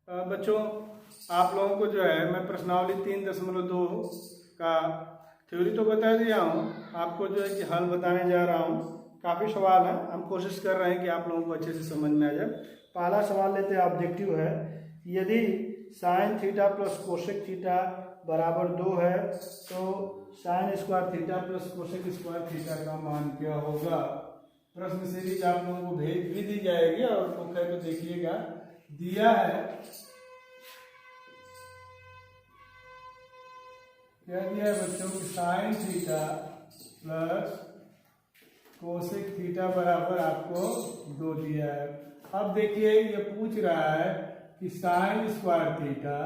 बच्चों, आप लोगों को जो है मैं प्रश्नावली 3.2 का थ्योरी तो बता दिया हूँ, आपको जो है कि हल बताने जा रहा हूँ। काफ़ी सवाल हैं, हम कोशिश कर रहे हैं कि आप लोगों को अच्छे से समझ में आ जाए। पहला सवाल लेते हैं, ऑब्जेक्टिव है, यदि sine theta plus cosec theta बराबर 2 है तो sine square theta plus cosec square theta का मान क्या होगा। प्रश्न सीरीज आप लोगों को भेज भी दी जाएगी और तो खैर तो देखिएगा, दिया है, क्या दिया है बच्चों की sine theta plus cosec theta बराबर आपको 2 दिया है। अब देखिए ये पूछ रहा है कि sine square theta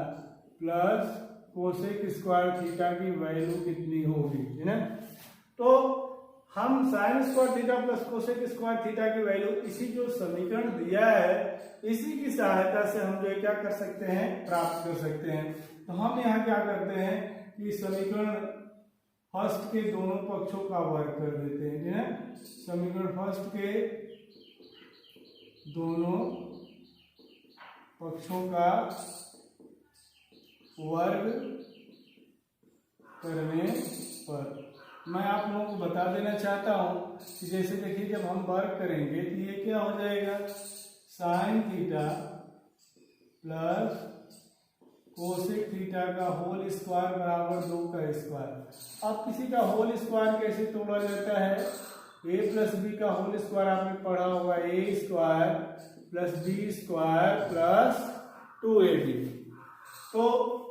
plus cosec square theta की वैल्यू कितनी होगी, है ना। तो हम sine square theta plus cosec square theta की वैल्यू इसी जो समीकरण दिया है इसी की सहायता से हम जो क्या कर सकते हैं, प्राप्त कर सकते हैं। तो हम यहाँ क्या करते हैं कि समीकरण फर्स्ट के दोनों पक्षों का वर्ग कर देते हैं, है ना। समीकरण फर्स्ट के दोनों पक्षों का वर्ग करने पर मैं आप लोगों को बता देना चाहता हूं कि जैसे देखिए जब हम वर्ग करेंगे तो ये क्या हो जाएगा, sine theta plus cosec theta का होल स्क्वायर बराबर 2 का स्क्वायर। अब किसी का होल स्क्वायर कैसे तोड़ा जाता है, a प्लस बी का होल स्क्वायर आपने पढ़ा होगा, A square plus B square plus 2ab। तो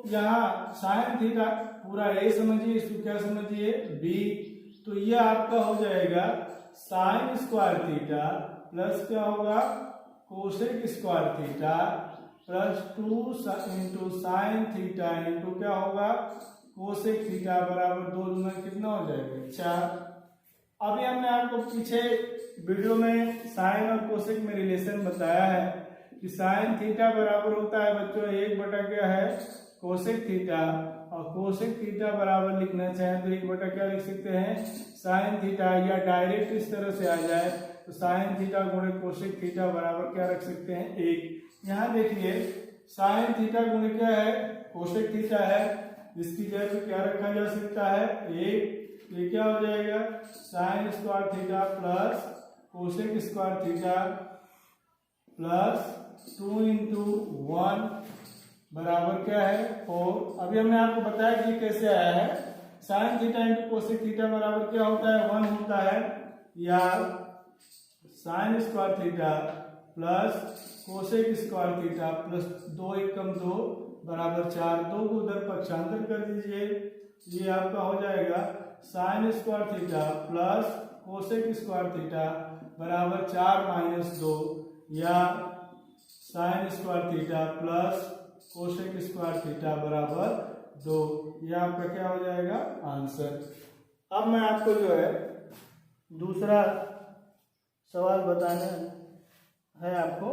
यहाँ साइन थीटा पूरा a समझिए, इसको क्या समझिए b, तो ये आपका हो जाएगा साइन स्क्वायर थीटा प्लस क्या होगा cosec square theta plus 2 into sine theta into क्या होगा कोसेक थीटा बराबर 2 दूना कितना हो जाएगा 4। अभी हमने आपको पीछे वीडियो में साइन और कोसेक में रिलेशन बताया है कि साइन थीटा बराबर होता है बच्चों 1 क्या है कोसेक थीटा, और कोसेक थीटा बराबर लिखना चाहें तो 1 क्या लिख सकते हैं साइन थीटा, या डायरेक्ट इस तरह से आ जाए तो साइन थीटा गुणे कोसेक थीटा बराबर क्या रख सकते हैं 1। यहाँ देखिए साइन थीटा गुणे क्या है कोसेक थीटा है, जिसकी जगह पे क्या रखा जा सकता है 1। ये क्या हो जाएगा sine square theta plus cosec square theta plus 2 into 1 बराबर क्या है 4। अभी हमने आपको बताया कि कैसे आया है, sine theta into cosec theta बराबर क्या होता है 1 होता है, या sine square theta plus cosec square theta plus 2 एकम 2 बराबर 4। 2 को उधर पक्षांतर कर दीजिए, ये आपका हो जाएगा sine square theta plus cosec square theta बराबर 4 माइनस 2, या sine square theta plus cosec square theta बराबर 2। यह आपका क्या हो जाएगा आंसर। अब मैं आपको जो है दूसरा सवाल बताना है आपको,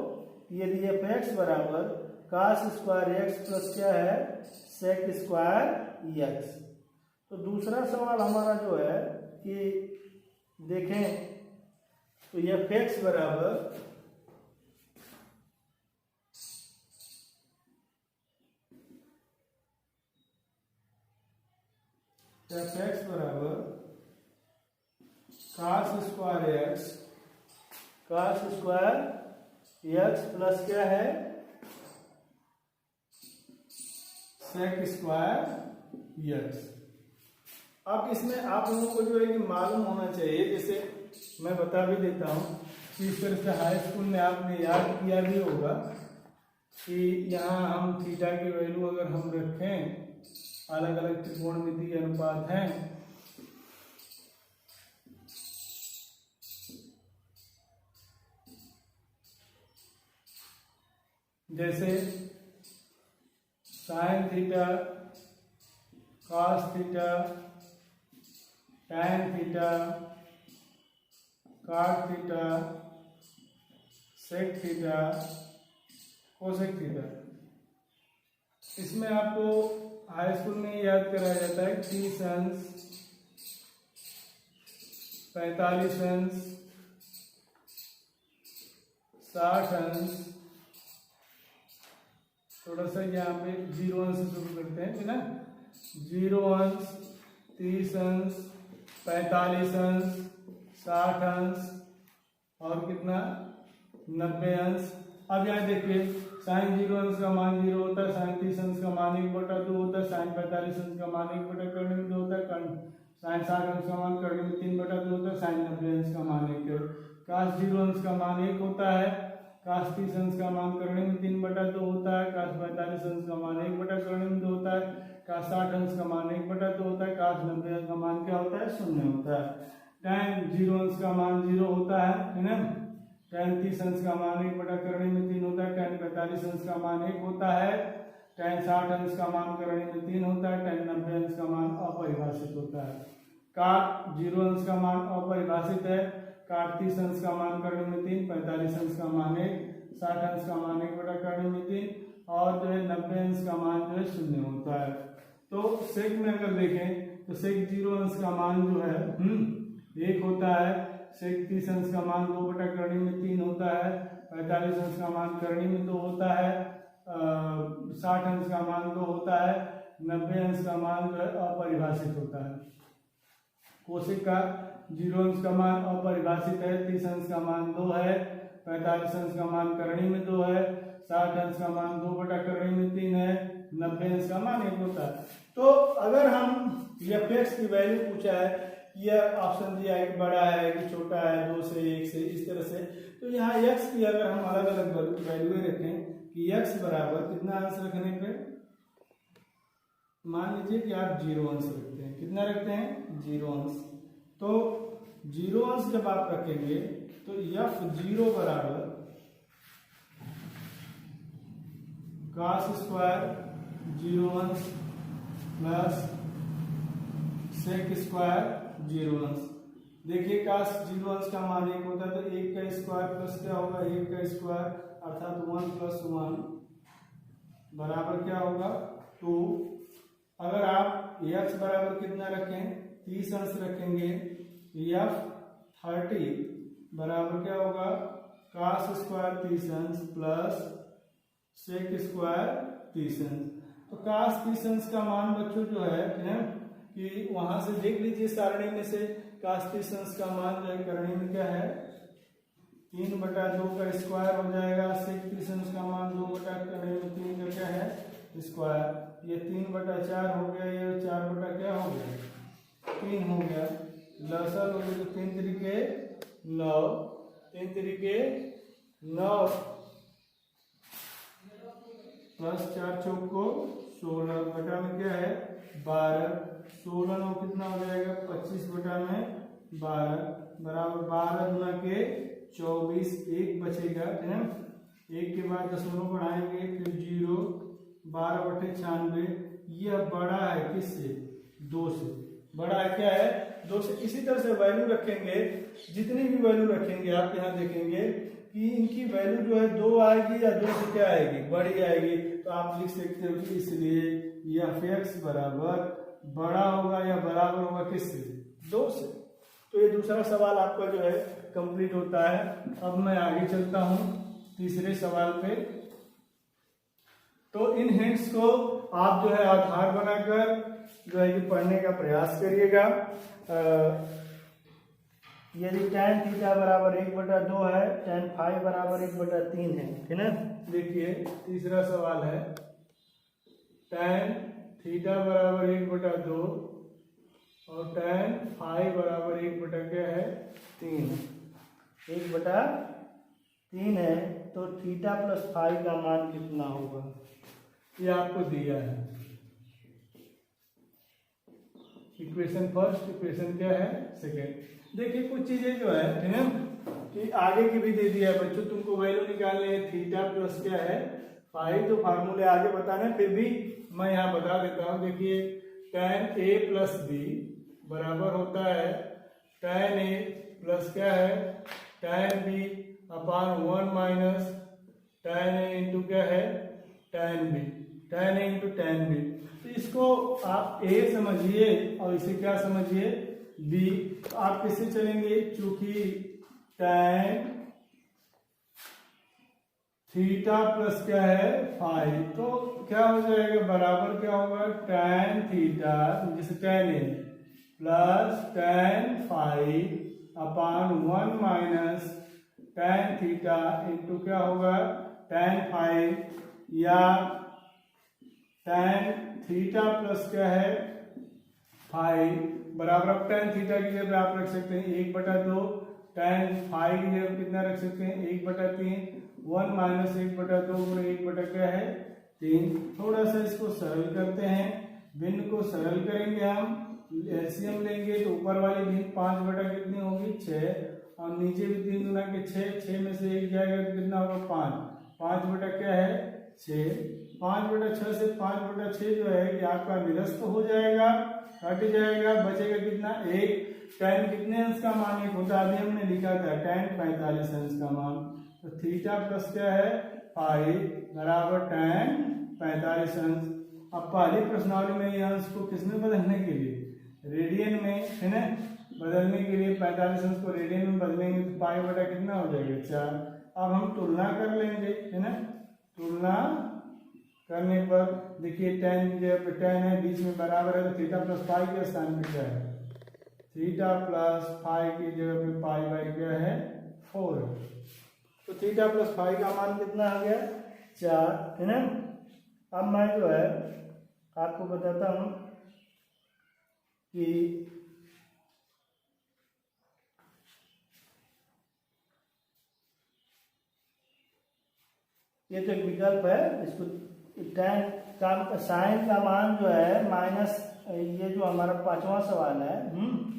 यदि एफ एक्स बराबर कास स्क्वायर एक्स प्लस क्या है सेक स्क्वायर एक्स। तो दूसरा सवाल हमारा जो है कि देखें तो एफ एक्स बराबर कास स्क्वायर एक्स प्लस क्या है सेक स्क्वायर एक्स। अब इसमें आप लोगों को जो है कि मालूम होना चाहिए, जैसे मैं बता भी देता हूँ कि इस तरह से हाई स्कूल में आपने याद किया भी होगा कि यहाँ हम थीटा की वैल्यू अगर हम रखें, अलग अलग त्रिकोणमितीय अनुपात हैं, जैसे sine theta cos theta tan theta cot theta sec theta cosec theta. इसमें आपको हाई स्कूल में याद कराया जाता है 30 अंश 45 अंश 60 अंश थोड़ा सा यहाँ पे 0 अंश से शुरू करते हैं, है ना। 0 अंश, 30 अंश, 45 अंश, 60 अंश और कितना 90 अंश। अब यहाँ देखिए साइन 0 अंश का मान 0 होता है, साइन 30 अंश का मान 1/2 होता है, साइन 45 अंश का मान 1/2 होता है, साइन 60 अंश का मान करने में 3/2 होता है, साइन 90 अंश का मान 1 है। काश 0 अंश का मान 1 होता है, काश 30 अंश का मान करने में 3/2 होता है, काश 45 अंश का मान 1/2 करने में 2 होता है, काश 60 अंश का मान 1/2 होता है, काश 90 अंश का मान क्या होता है 0 होता है। tan 0 अंश का मान 0 होता है ना। tan 30 अंश का मान 1/2 करने में 3 होता है, tan 45 अंश का मान 1 होता है, tan 60 अंश का मान करने में 3 होता है, tan 90 अंश का मान अपरिभाषित होता है। काट 0 अंश का मान अपरिभाषित है, काट 30 अंश का मान करने में 3, 45 अंश का मान 1, 60 अंश का मान 1/2 करने में 3 और जो है 90 अंश का मान जो है 0 होता है। तो सेक में अगर देखें तो सेक 0 अंश का मान जो है 1 होता है, सेक 30 अंश का मान 2/3 करने में 3 होता है, 45 अंश का मान करने में 2 होता है, 60 अंश का मान 2 होता है, 90 अंश का मान जो है अपरिभाषित होता है। कोशिक का 0 अंश का मान अपरिभाषित है, 30 अंश का मान 2 है, 45 अंश का मान करनी में 2 है, 60 अंश का मान 2/3 करनी में 3 है, 90 अंश का मान 1 होता है। तो अगर हम f(x) की वैल्यू पूछा है, यह ऑप्शन दिया है कि बड़ा है कि छोटा है, 2 से 1 से, इस तरह से, तो यहाँ x की अगर हम अलग अलग वैल्यू रखें कि x बराबर कितना अंश रखने पे, मान लीजिए कि आप 0 अंश रखते हैं, कितना रखते हैं 0 अंश। तो 0 अंश जब आप रखेंगे तो f0 बराबर cos स्क्वायर 0 अंश प्लस सेक स्क्वायर 0 अंश। देखिए cos 0 अंश का मान 1 होता है, तो 1 का स्क्वायर प्लस क्या होगा 1 का स्क्वायर, अर्थात 1 + 1 बराबर क्या होगा 2। अगर आप x बराबर कितना रखें 30 अंश रखेंगे, f30 बराबर क्या होगा cos स्क्वायर 30 अंश प्लस सेक स्क्वायर 30 अंश। तो cos 30 अंश का मान बच्चों जो है कि वहां से देख लीजिए सारणी में से cos 30 अंश का मान जो है करने में क्या है 3/2 का स्क्वायर हो जाएगा, सेक 30 अंश का मान 2/3 करने में 3 का क्या है स्क्वायर, ये 3/4 हो गया, ये 4 क्या हो गया 3 हो गया, लसल हो गया, तो 3 तरीके 9, 3 तरीके 9 प्लस 4 चौक को 16 बटा में क्या है 12, 16 9 कितना हो जाएगा 25 बटा में 12 बराबर 12 गुना के 24, 1 बचेगा है ना, 1 के बाद दशमलव बढ़ाएंगे फिर 0, 12/96। यह बड़ा है किससे 2 से, बड़ा है क्या है 2 से। इसी तरह से वैल्यू रखेंगे, जितनी भी वैल्यू रखेंगे आप यहाँ देखेंगे कि इनकी वैल्यू जो है 2 आएगी या 2 से क्या आएगी बड़ी आएगी, तो आप लिख सकते हो कि इसलिए यह f(x) बराबर बड़ा होगा या बराबर होगा किससे 2 से। तो ये दूसरा सवाल आपका जो है कंप्लीट होता है। अब मैं आगे चलता हूँ तीसरे सवाल पे। तो इन हिंट्स को आप जो है आधार बनाकर जो है कि पढ़ने का प्रयास करिएगा। यदि tan थीटा बराबर 1/2 है, tan फाई बराबर 1/3 है ना। देखिए तीसरा सवाल है tan थीटा बराबर 1/2 और tan फाई बराबर 1/3 1/3 है, तो थीटा प्लस फाई का मान कितना होगा ये आपको दिया है। इक्वेशन फर्स्ट, इक्वेशन क्या है सेकेंड। देखिए कुछ चीजें जो है ना कि आगे की भी दे दिया है बच्चों, तुमको वैल्यू निकालने है थीटा प्लस क्या है फाई, तो फार्मूले आगे बताना, फिर भी मैं यहाँ बता देता हूँ। देखिए tan a प्लस b बराबर होता है tan a प्लस क्या है tan b upon 1 minus tan a into क्या है tan b, tan a into tan b। तो इसको आप a समझिए और इसे क्या समझिए b। तो आप किससे चलेंगे, चूंकि tan थीटा प्लस क्या है फाइव, तो क्या हो जाएगा बराबर क्या होगा tan थीटा जैसे tan है plus tan five upon 1 minus tan theta into क्या होगा tan फाइव या tan थीटा प्लस क्या है फाइव बराबर अब tan थीटा की जगह आप रख सकते हैं 1/2 tan फाइव की जगह कितना रख सकते हैं 1/3 1 माइनस 1/2 गुणे 1 क्या है 3। थोड़ा सा इसको सरल करते हैं, भिन्न को सरल करेंगे हम एलसीएम लेंगे तो ऊपर वाली भिन्न 5 कितनी होगी 6 और नीचे भी 3 गुना के 6 में से 1 जाएगा तो कितना होगा 5 क्या है 6 5/6 से 5/6 जो है कि आपका निरस्त हो जाएगा कट जाएगा बचेगा कितना 1। tan कितने अंश का मान एक होता है अभी हमने लिखा था tan 45 अंश का मान, तो थीटा प्लस क्या है 5 बराबर tan 45 अंश। अब पहले प्रश्नावली में ये अंश को किसमें बदलने के लिए रेडियन में है ना, बदलने के लिए 45 अंश को रेडियन में बदलेंगे तो पाई बटा कितना हो जाएगा 4। अब हम तुलना कर लेंगे है ना, तुलना करने पर देखिए tan की जगह पे tan है बीच में बराबर है तो थीटा प्लस पाई के स्थान पे क्या है थीटा प्लस पाई की जगह पे पाई बाई क्या है 4, तो थीटा प्लस पाई का मान कितना आ गया 4 है ना। अब मैं जो है आपको बताता हूं कि ये तो एक विकल्प है, इसको tan का साइन का मान जो है माइनस ये जो हमारा 5वां सवाल है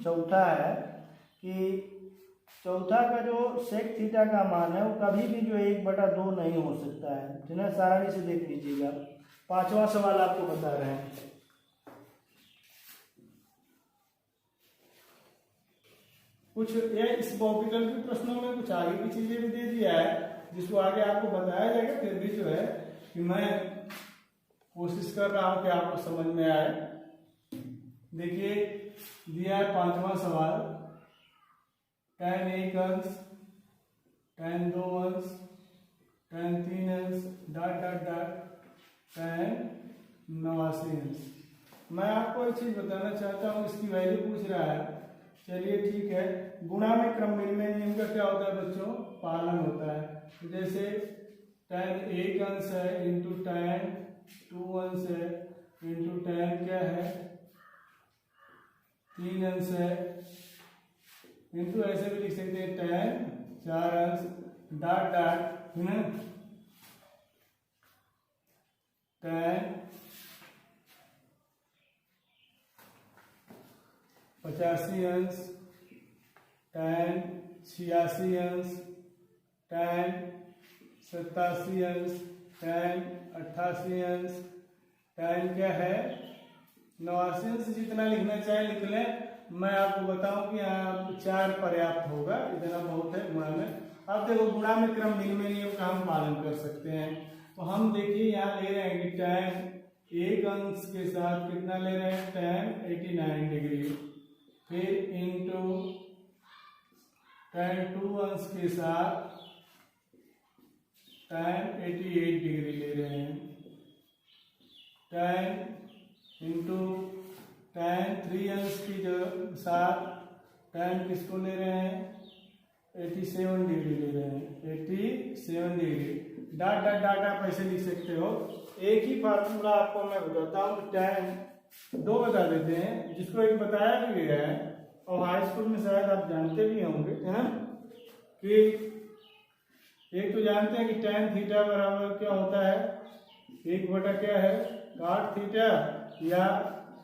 चौथा है कि चौथा का जो सेक थीटा का मान है वो कभी भी जो 1/2 नहीं हो सकता है ना, सारणी से देख लीजिएगा 5वां सवाल आपको बता रहे हैं। कुछ ये इस बहुविकल्प के प्रश्नों में कुछ आगे की चीजें भी दे दिया है जिसको आगे आपको बताया जाएगा, फिर भी जो है कि मैं कोशिश कर रहा हूं कि आपको समझ में आए। देखिए दिया है 5वां सवाल tan 1 अंश tan 2 अंश tan 3 अंश डॉट डॉट डॉट tan 89 अंश। मैं आपको एक चीज बताना चाहता हूं, इसकी वैल्यू पूछ रहा है, चलिए ठीक है। गुणा में क्रम विनिमय नियम का क्या होता है बच्चों पालन होता है, जैसे tan 1 अंश है इंटू tan 2 अंश है इंटू tan क्या है 3 अंश है इंटू ऐसे भी लिख सकते हैं tan 4 अंश डॉट डॉट है ना tan 85 अंश tan 86 अंश tan 87 अंश tan 88 अंश tan क्या है 89 अंश। जितना लिखना चाहे लिख लें, मैं आपको बताऊं कि यहाँ 4 पर्याप्त होगा, इतना बहुत है गुणा में। अब देखो गुणा में क्रम विनिमय नियम का हम पालन कर सकते हैं, तो हम देखिए यहाँ ले रहे हैं कि tan 1 अंश के साथ कितना ले रहे हैं tan 89 डिग्री, फिर इंटू tan 2 अंश के साथ tan 88 डिग्री ले रहे हैं, tan इंटू tan 3 अंश की साथ tan किसको ले रहे हैं 87 डिग्री ले रहे हैं 87 डिग्री डॉट डॉट डॉट आप ऐसे लिख सकते हो। एक ही फार्मूला आपको मैं बताता हूँ, tan 2 बता देते हैं जिसको एक बताया भी गया है और हाई स्कूल में शायद आप जानते भी होंगे है ना, कि एक तो जानते हैं कि tan थीटा बराबर क्या होता है 1 क्या है cot थीटा, या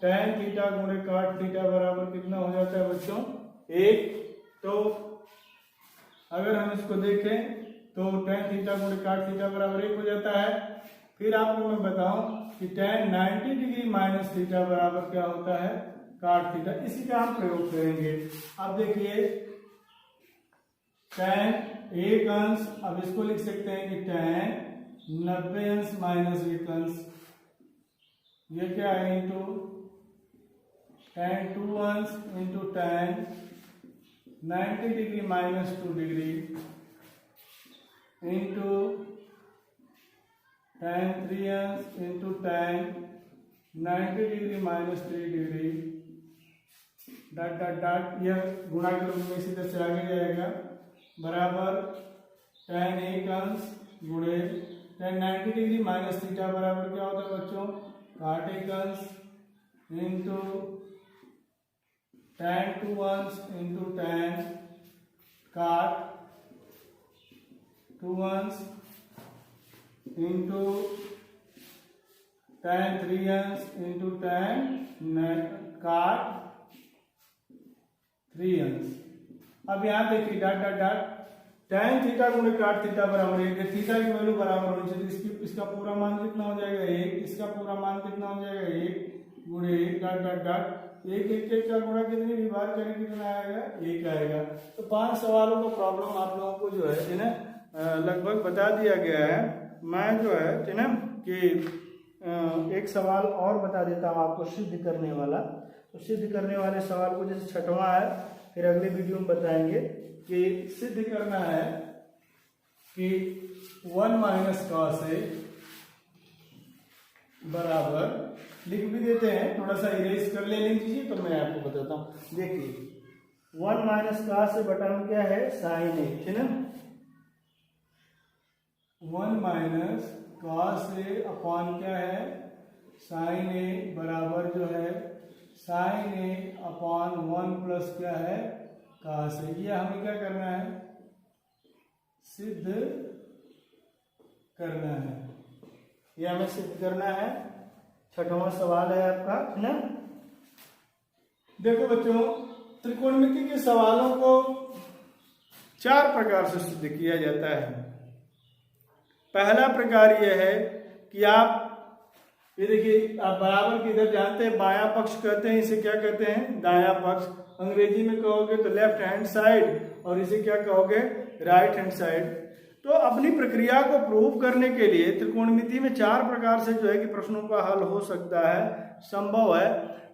tan थीटा गुणे cot थीटा बराबर कितना हो जाता है बच्चों 1। तो अगर हम इसको देखें तो tan थीटा गुणे cot थीटा बराबर 1 हो जाता है। फिर आपको मैं बताऊं कि tan 90 डिग्री माइनस थीटा बराबर क्या होता है cot थीटा, इसी का हम प्रयोग करेंगे। अब देखिए tan 1 अंश, अब इसको लिख सकते हैं कि tan 90 अंश माइनस 1 अंश, ये क्या है इंटू tan 2 अंश into tan 90 degree minus 2 degree into tan 3 into tan 90 degree minus 3 degree dot dot dot, यह गुणा के रूप में इसी तरह से आगे जाएगा, बराबर tan 1 अंश गुणे tan 90 डिग्री माइनस थीटा बराबर क्या होता है बच्चों, cot 1 अंश इंटू tan 2 अंश इंटू tan cot 2 अंश इंटू tan 3 अंश इंटू tan cot 3 अंश। अब यहाँ देखिए dot dot dot tan theta गुणे cot थीटा बराबर 1, थीटा की वैल्यू बराबर होनी चाहिए, इसका पूरा मान कितना हो जाएगा 1, इसका पूरा मान कितना हो जाएगा 1 गुणे 1 डॉट डॉट डॉट 1 1 1 का गुणा कितनी विभाग करें कितना आएगा 1 आएगा। तो 5 सवालों का प्रॉब्लम आप लोगों को जो है ना लगभग बता दिया गया है। मैं जो है ना कि एक सवाल और बता देता हूँ आपको सिद्ध करने वाला। तो सिद्ध करने वाले सवाल को जैसे 6वां है, फिर अगले वीडियो में बताएंगे कि सिद्ध करना है कि 1 माइनस cos A बराबर, लिख भी देते हैं, थोड़ा सा इरेज कर ले लीजिए तो मैं आपको बताता हूँ। देखिए 1 माइनस cos A बटा में क्या है sin A, है ना। 1 माइनस cos A अपॉन क्या है sin A बराबर जो है sin A अपॉन 1 प्लस क्या है cos A। ये हमें क्या करना है, सिद्ध करना है, ये हमें सिद्ध करना है। 6वां सवाल है आपका, है ना। देखो बच्चों, त्रिकोणमिति के सवालों को 4 प्रकार से सिद्ध किया जाता है। पहला प्रकार यह है कि आप ये देखिए, आप बराबर की इधर जानते हैं बायां पक्ष कहते हैं, इसे क्या कहते हैं दायां पक्ष, अंग्रेजी में कहोगे तो लेफ्ट हैंड साइड, और इसे क्या कहोगे राइट हैंड साइड। तो अपनी प्रक्रिया को प्रूव करने के लिए त्रिकोणमिति में 4 प्रकार से जो है कि प्रश्नों का हल हो सकता है, संभव है।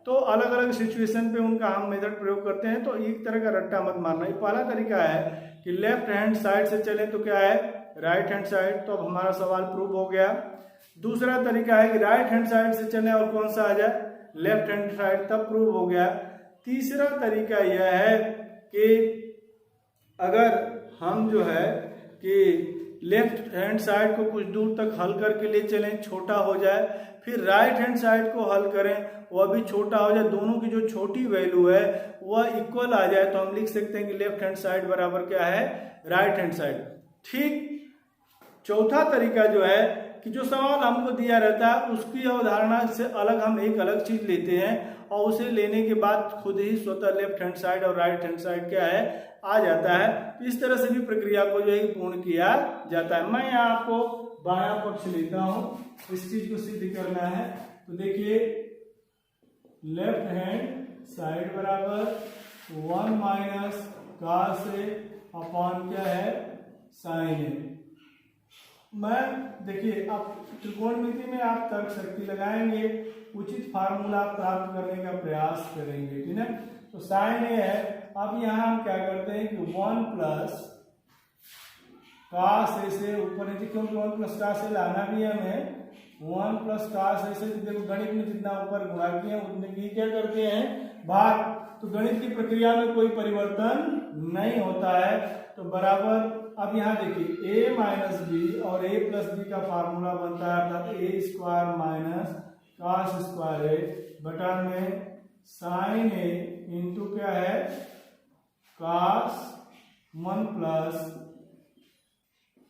तो अलग अलग सिचुएशन पे उनका हम मेथड प्रयोग करते हैं। तो एक तरह का रट्टा मत मारना। ये पहला तरीका है कि लेफ्ट हैंड साइड से चले तो क्या है राइट हैंड साइड, तो अब हमारा सवाल प्रूव हो गया। दूसरा तरीका है कि राइट हैंड साइड से चले और कौन सा आ जाए लेफ्ट हैंड साइड, तब प्रूव हो गया। तीसरा तरीका यह है कि अगर हम जो है कि लेफ्ट हैंड साइड को कुछ दूर तक हल करके ले चलें, छोटा हो जाए, फिर राइट हैंड साइड को हल करें, वह भी छोटा हो जाए, दोनों की जो छोटी वैल्यू है वह इक्वल आ जाए, तो हम लिख सकते हैं कि लेफ्ट हैंड साइड बराबर क्या है राइट हैंड साइड। ठीक। चौथा तरीका जो है कि जो सवाल हमको दिया रहता है उसकी अवधारणा से अलग हम एक अलग चीज लेते हैं, और उसे लेने के बाद खुद ही स्वतः लेफ्ट हैंड साइड और राइट हैंड साइड क्या है आ जाता है। इस तरह से भी प्रक्रिया को जो है पूर्ण किया जाता है। मैं यहाँ आपको बायां पक्ष लेता हूँ, इस चीज को सिद्ध करना है। तो देखिए लेफ्ट हैंड साइड बराबर 1 माइनस cos A अपॉन क्या है sin A। मैं देखिए आप त्रिकोणमिति में आप तर्क शक्ति लगाएंगे, उचित फार्मूला प्राप्त करने का प्रयास करेंगे, ठीक है। तो साइन ए है। अब यहाँ हम क्या करते हैं कि 1 प्लस cos A से ऊपर नीचे, क्योंकि 1 प्लस cos A लाना भी है हमें, 1 प्लस cos A से देखो गणित में जितना ऊपर गुणा किए उतने की क्या करते हैं भाग। तो गणित की प्रक्रिया में कोई परिवर्तन नहीं होता है, तो बराबर। अब यहाँ देखिए a माइनस बी और a प्लस बी का फार्मूला बनता है अर्थात a square minus cos square A बटा में sin A इंटू क्या है cos 1 प्लस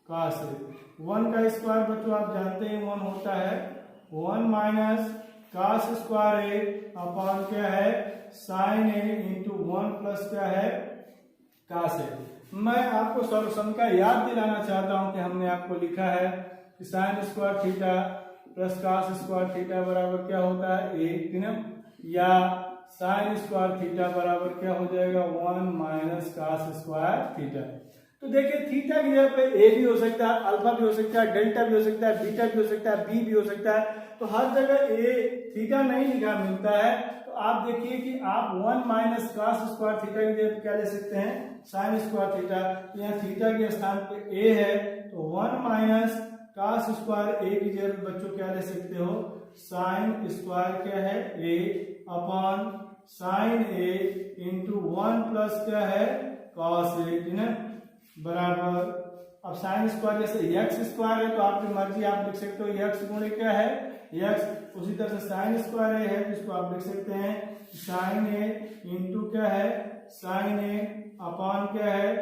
cos A। 1 का स्क्वायर बच्चों आप जानते हैं 1 होता है, 1 minus cos square A upon क्या है sin A इंटू 1 प्लस क्या है cos A। मैं आपको सर्वसम का याद दिलाना चाहता हूं कि हमने आपको लिखा है कि sine square theta plus cos square theta बराबर क्या होता है 1, या साइन स्क्वायर थीटा बराबर क्या हो जाएगा 1 माइनस cos स्क्वायर थीटा। तो देखिए थीटा की जगह पे ए भी हो सकता है, अल्फा भी हो सकता है, डेल्टा भी हो सकता है, बीटा भी हो सकता है, बी भी हो सकता है। तो हर जगह ए थीटा नहीं लिखा मिलता है। तो आप देखिए कि आप 1 माइनस cos स्क्वायर थीटा की जगह क्या ले सकते हैं साइन स्क्वायर थीटा। तो यहाँ थीटा के स्थान पे ए है, तो 1 माइनस cos स्क्वायर ए की जगह बच्चों क्या ले सकते हो, साइन स्क्वायर क्या है ए अपॉन साइन ए इंटू 1 प्लस क्या है cos ए, है ना, बराबर। अब साइन स्क्वायर जैसे एक्स स्क्वायर है तो आपकी मर्जी, आप लिख सकते हो एक्स गुणे क्या है एक्स। उसी तरह से साइन स्क्वायर ए है जिसको आप लिख सकते हैं साइन ए इंटू क्या है साइन ए अपॉन क्या है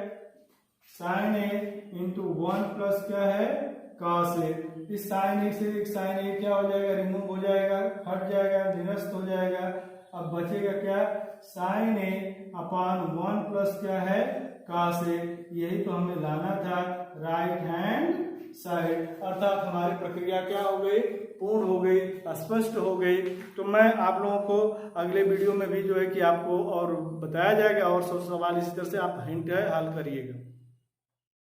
साइन ए इंटू 1 प्लस क्या है cos ए। इस साइन ए से साइन ए क्या हो जाएगा, रिमूव हो जाएगा, हट जाएगा, निरस्त हो जाएगा। अब बचेगा क्या, साइन ए अपॉन 1 प्लस क्या है cos ए। यही तो हमें लाना था राइट हैंड साइड, अर्थात हमारी प्रक्रिया क्या हो गई, पूर्ण हो गई, स्पष्ट हो गई। तो मैं आप लोगों को अगले वीडियो में भी जो है कि आपको और बताया जाएगा और सब सवाल इसी तरह से आप हिंट है हल करिएगा।